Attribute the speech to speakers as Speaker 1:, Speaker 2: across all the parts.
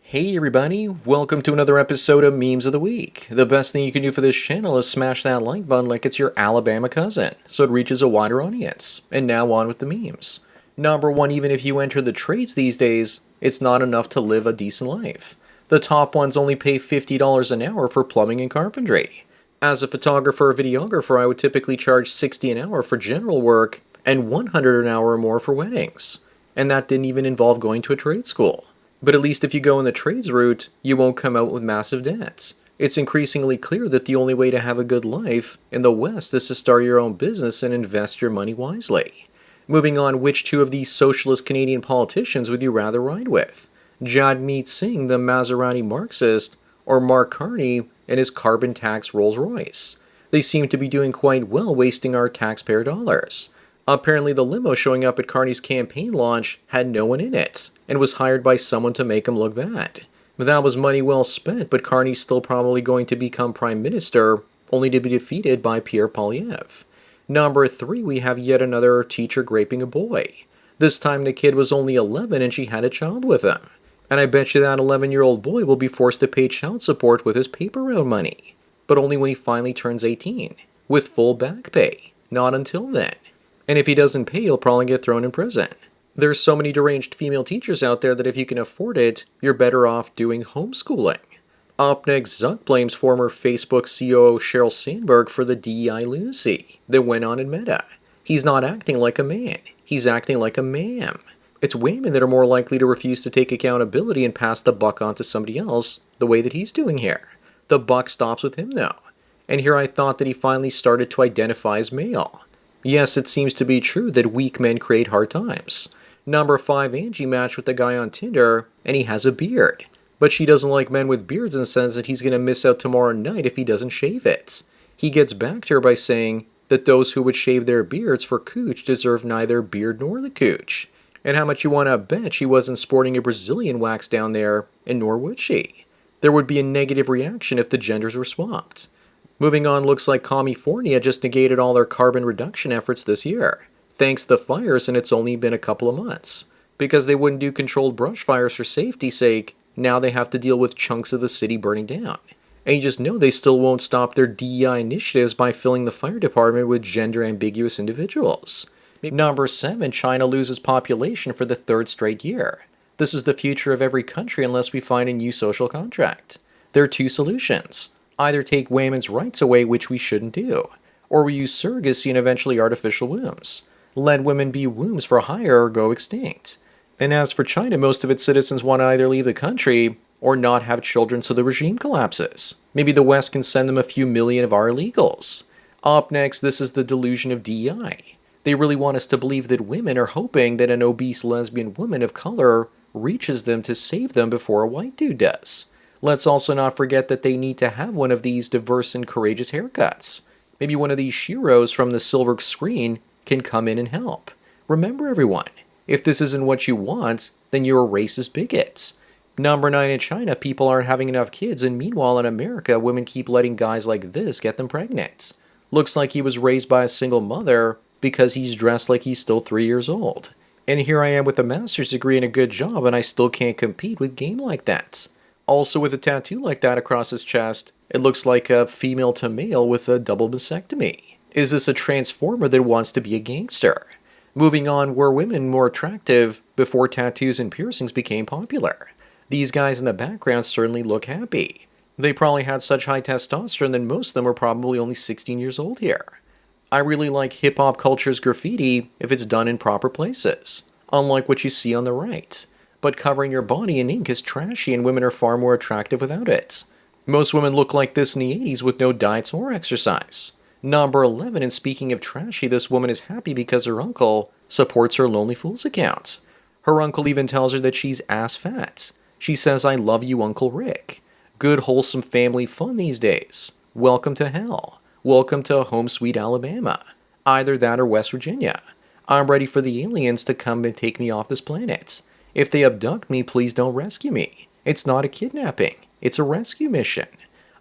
Speaker 1: Hey everybody, welcome to another episode of Memes of the Week. The best thing you can do for this channel is smash that like button like it's your Alabama cousin, so it reaches a wider audience. And now on with the memes. Number one, even if you enter the trades these days, it's not enough to live a decent life. The top ones only pay $50 an hour for plumbing and carpentry. As a photographer or videographer, I would typically charge $60 an hour for general work and $100 an hour or more for weddings. And that didn't even involve going to a trade school. But at least if you go in the trades route, you won't come out with massive debts. It's increasingly clear that the only way to have a good life in the West is to start your own business and invest your money wisely. Moving on, which two of these socialist Canadian politicians would you rather ride with? Jagmeet Singh, the Maserati Marxist, or Mark Carney and his carbon tax Rolls Royce? They seem to be doing quite well wasting our taxpayer dollars. Apparently the limo showing up at Carney's campaign launch had no one in it, and was hired by someone to make him look bad. That was money well spent, but Carney's still probably going to become Prime Minister, only to be defeated by Pierre Poilievre. Number 3, we have yet another teacher raping a boy. This time the kid was only 11 and she had a child with him. And I bet you that 11-year-old boy will be forced to pay child support with his paper round money. But only when he finally turns 18, with full back pay, not until then. And if he doesn't pay, he'll probably get thrown in prison. There's so many deranged female teachers out there that if you can afford it, you're better off doing homeschooling. Up next, Zuck blames former Facebook COO Sheryl Sandberg for the DEI lunacy that went on in Meta. He's not acting like a man. He's acting like a ma'am. It's women that are more likely to refuse to take accountability and pass the buck on to somebody else the way that he's doing here. The buck stops with him now. And here I thought that he finally started to identify as male. Yes, it seems to be true that weak men create hard times. Number 5, Angie matched with a guy on Tinder, and he has a beard. But she doesn't like men with beards and says that he's going to miss out tomorrow night if he doesn't shave it. He gets back to her by saying that those who would shave their beards for cooch deserve neither beard nor the cooch. And how much you want to bet she wasn't sporting a Brazilian wax down there, and nor would she. There would be a negative reaction if the genders were swapped. Moving on, looks like California just negated all their carbon reduction efforts this year, thanks to the fires, and it's only been a couple of months. Because they wouldn't do controlled brush fires for safety's sake, now they have to deal with chunks of the city burning down. And you just know they still won't stop their DEI initiatives by filling the fire department with gender-ambiguous individuals. Number 7, China loses population for the 3rd straight year. This is the future of every country unless we find a new social contract. There are 2 solutions. Either take women's rights away, which we shouldn't do, or we use surrogacy and eventually artificial wombs. Let women be wombs for hire or go extinct. And as for China, most of its citizens want to either leave the country or not have children so the regime collapses. Maybe the West can send them a few million of our illegals. Up next, this is the delusion of DEI. They really want us to believe that women are hoping that an obese lesbian woman of color reaches them to save them before a white dude does. Let's also not forget that they need to have one of these diverse and courageous haircuts. Maybe one of these sheroes from the silver screen can come in and help. Remember everyone, if this isn't what you want, then you're a racist bigot. Number 9, in China, people aren't having enough kids, and meanwhile in America, women keep letting guys like this get them pregnant. Looks like he was raised by a single mother because he's dressed like he's still 3 years old. And here I am with a master's degree and a good job, and I still can't compete with game like that. Also, with a tattoo like that across his chest, it looks like a female to male with a double vasectomy. Is this a transformer that wants to be a gangster? Moving on, were women more attractive before tattoos and piercings became popular? These guys in the background certainly look happy. They probably had such high testosterone that most of them are probably only 16 years old here. I really like hip-hop culture's graffiti if it's done in proper places, unlike what you see on the right. But covering your body in ink is trashy and women are far more attractive without it. Most women look like this in the 80s with no diets or exercise. Number 11, and speaking of trashy, this woman is happy because her uncle supports her Lonely Fools account. Her uncle even tells her that she's ass fat. She says, "I love you, Uncle Rick." Good wholesome family fun these days. Welcome to hell. Welcome to home sweet Alabama. Either that or West Virginia. I'm ready for the aliens to come and take me off this planet. If they abduct me, please don't rescue me. It's not a kidnapping. It's a rescue mission.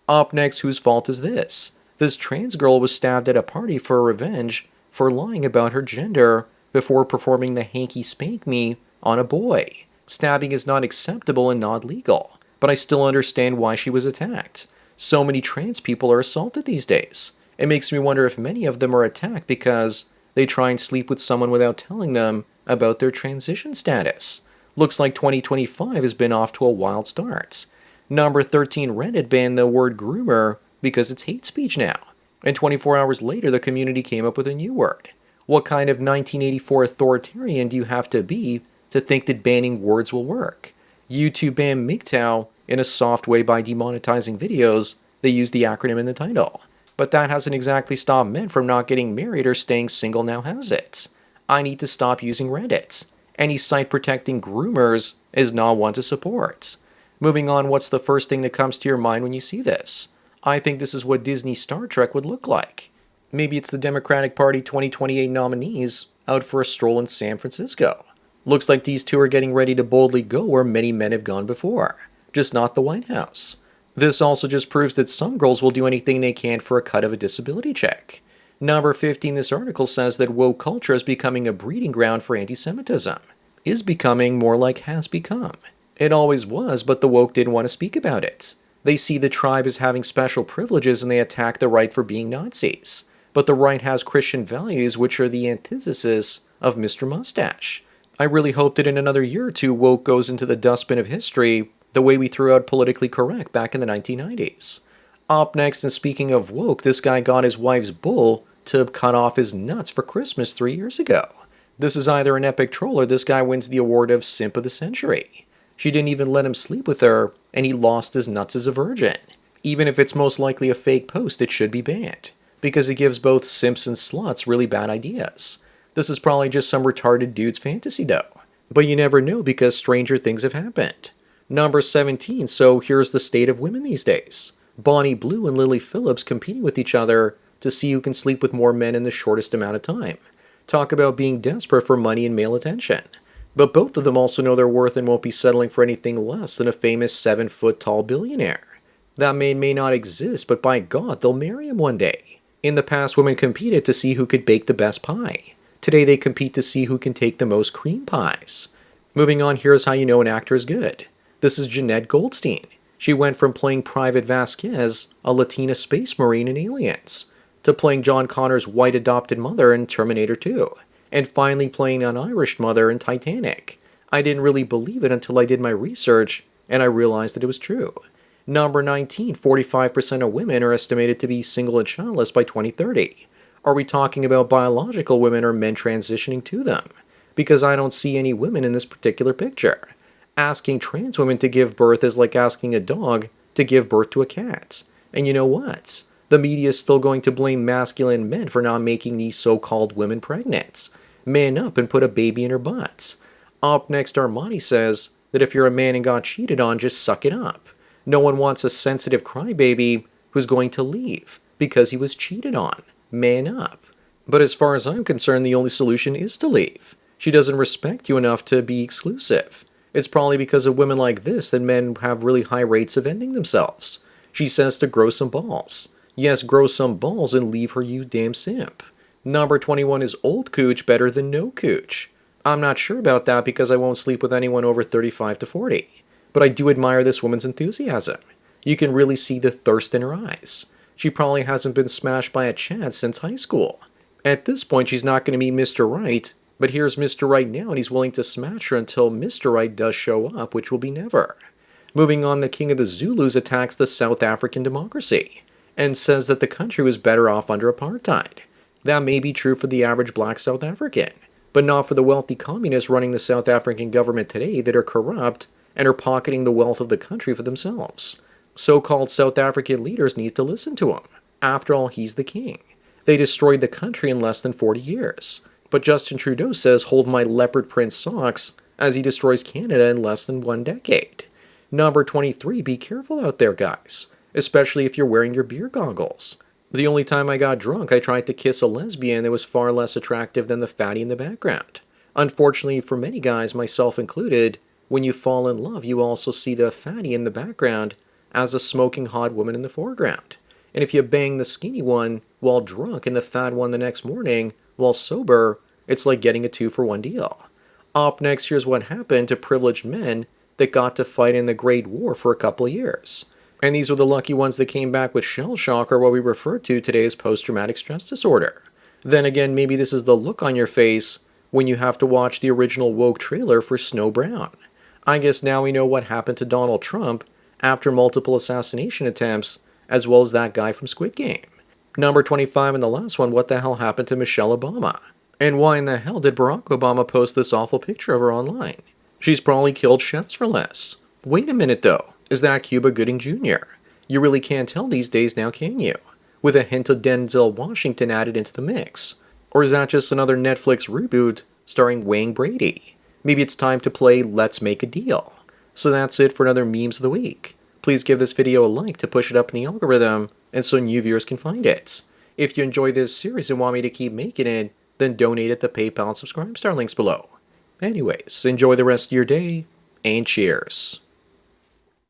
Speaker 1: Up next, whose fault is this? This trans girl was stabbed at a party for revenge for lying about her gender before performing the hanky spank me on a boy. Stabbing is not acceptable and not legal. but I still understand why she was attacked. So many trans people are assaulted these days. It makes me wonder if many of them are attacked because they try and sleep with someone without telling them about their transition status. Looks like 2025 has been off to a wild start. Number 13, Reddit banned the word groomer because it's hate speech now. And 24 hours later, the community came up with a new word. What kind of 1984 authoritarian do you have to be to think that banning words will work? YouTube banned MGTOW in a soft way by demonetizing videos that use the acronym in the title. But that hasn't exactly stopped men from not getting married or staying single now, has it? I need to stop using Reddit. Any site protecting groomers is not one to support. Moving on, what's the first thing that comes to your mind when you see this? I think this is what Disney Star Trek would look like. Maybe it's the Democratic Party 2028 nominees out for a stroll in San Francisco. Looks like these two are getting ready to boldly go where many men have gone before, just not the White House. This also just proves that some girls will do anything they can for a cut of a disability check. Number 15, this article says that woke culture is becoming a breeding ground for anti-Semitism. Is becoming more like has become. It always was, but the woke didn't want to speak about it. They see the tribe as having special privileges and they attack the right for being Nazis. But the right has Christian values which are the antithesis of Mr. Mustache. I really hope that in another year or two woke goes into the dustbin of history the way we threw out politically correct back in the 1990s. Up next, and speaking of woke, this guy got his wife's bull to cut off his nuts for Christmas 3 years ago. This is either an epic troll or this guy wins the award of Simp of the Century. She didn't even let him sleep with her, and he lost his nuts as a virgin. Even if it's most likely a fake post, it should be banned, because it gives both simps and sluts really bad ideas. This is probably just some retarded dude's fantasy though. But you never know because stranger things have happened. Number 17, so here's the state of women these days. Bonnie Blue and Lily Phillips competing with each other to see who can sleep with more men in the shortest amount of time. Talk about being desperate for money and male attention. But both of them also know their worth and won't be settling for anything less than a famous 7-foot-tall billionaire. That man may not exist, but by God, they'll marry him one day. In the past, women competed to see who could bake the best pie. Today, they compete to see who can take the most cream pies. Moving on, here's how you know an actor is good. This is Jeanette Goldstein. She went from playing Private Vasquez, a Latina space marine in Aliens, to playing John Connor's white adopted mother in Terminator 2, and finally playing an Irish mother in Titanic. I didn't really believe it until I did my research, and I realized that it was true. Number 19, 45% of women are estimated to be single and childless by 2030. Are we talking about biological women or men transitioning to them? Because I don't see any women in this particular picture. Asking trans women to give birth is like asking a dog to give birth to a cat. And you know what? The media is still going to blame masculine men for not making these so-called women pregnant. Man up and put a baby in her butt. Up next, Armani says that if you're a man and got cheated on, just suck it up. No one wants a sensitive crybaby who's going to leave because he was cheated on. Man up. But as far as I'm concerned, the only solution is to leave. She doesn't respect you enough to be exclusive. It's probably because of women like this that men have really high rates of ending themselves. She says to grow some balls. Yes, grow some balls and leave her, you damn simp. Number 21 is old cooch better than no cooch. I'm not sure about that because I won't sleep with anyone over 35 to 40. But I do admire this woman's enthusiasm. You can really see the thirst in her eyes. She probably hasn't been smashed by a Chad since high school. At this point, she's not going to meet Mr. Right, but here's Mr. Right now and he's willing to smash her until Mr. Right does show up, which will be never. Moving on, the king of the Zulus attacks the South African democracy and says that the country was better off under apartheid. That may be true for the average black South African, but not for the wealthy communists running the South African government today that are corrupt and are pocketing the wealth of the country for themselves. So-called South African leaders need to listen to him. After all, he's the king. They destroyed the country in less than 40 years. But Justin Trudeau says, hold my leopard print socks, as he destroys Canada in less than 1 decade. Number 23, be careful out there, guys. Especially if you're wearing your beer goggles. The only time I got drunk, I tried to kiss a lesbian that was far less attractive than the fatty in the background. Unfortunately for many guys, myself included, when you fall in love, you also see the fatty in the background as a smoking hot woman in the foreground. And if you bang the skinny one while drunk and the fat one the next morning while sober, it's like getting a 2-for-1 deal. Up next, here's what happened to privileged men that got to fight in the Great War for a couple of years. And these were the lucky ones that came back with shell shock, or what we refer to today as post-traumatic stress disorder. Then again, maybe this is the look on your face when you have to watch the original woke trailer for Snow Brown. I guess now we know what happened to Donald Trump after multiple assassination attempts, as well as that guy from Squid Game. Number 25 and the last one, what the hell happened to Michelle Obama? And why in the hell did Barack Obama post this awful picture of her online? She's probably killed chefs for less. Wait a minute though, is that Cuba Gooding Jr.? You really can't tell these days now, can you? With a hint of Denzel Washington added into the mix. Or is that just another Netflix reboot starring Wayne Brady? Maybe it's time to play Let's Make a Deal. So that's it for another Memes of the Week. Please give this video a like to push it up in the algorithm, and so new viewers can find it. If you enjoy this series and want me to keep making it, then donate at the PayPal and Subscribe Star links below. Anyways, enjoy the rest of your day, and cheers.